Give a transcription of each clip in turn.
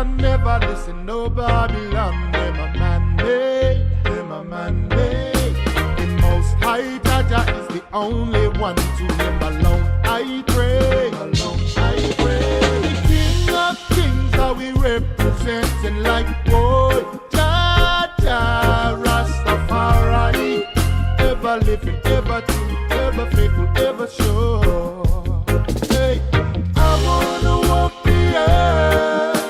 Babylon, never listen, no Babylon. Them a man-made, them a man-made. The Most High Jaja is the only one, to him alone I pray, alone I pray. The King of Kings, how we representing like boy, Jaja Rastafari. Ever living, ever true, ever faithful, ever sure. Hey, I wanna walk the earth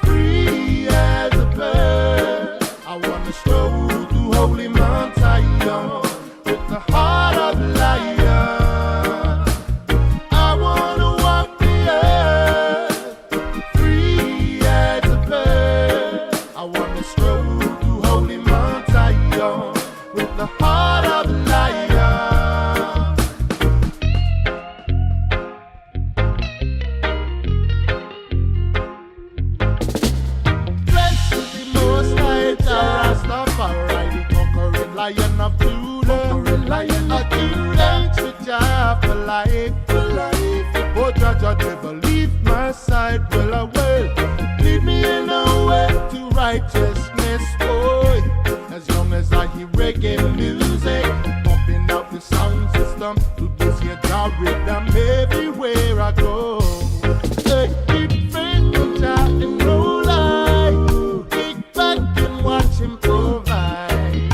free as a bird. I wanna stroll through holy Mount Zion with the heart of a lion. I wanna walk the earth free as a bird. I wanna stroll through holy Mount Zion with the heart of a lion. Blessed the Most High Rastafari, the conquering Lion of Judah, a king thanks to Jah for life, Oh Jah never leave my side, well I will lead me in a way to righteousness, boy. As long as I hear reggae music, pumping out the sound system to this here Jah rhythm everywhere I go. Hey, keep faith in Jah and no lie. Kick back and watch him provide.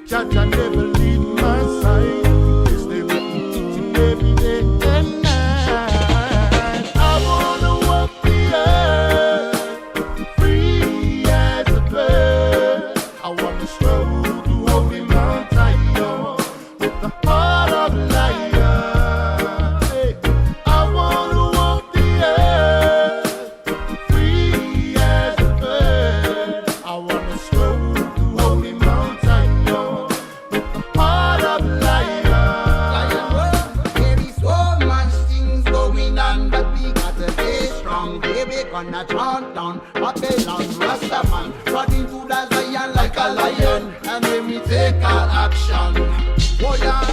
Jah never leave my side. He stay with me each and every day and night. I wanna walk the earth free as a bird. I wanna stroll through holy Mount Zion with the heart of a lion. Hey, I wanna walk the earth free as a bird. I wanna stroll through holy Mount Zion with the heart of a lion. There is so much things going on, but we gotta stay strong. Baby, gonna chant down Babylon, Rastaman, running to the Zion like a lion, and then we take our action. Oh yeah,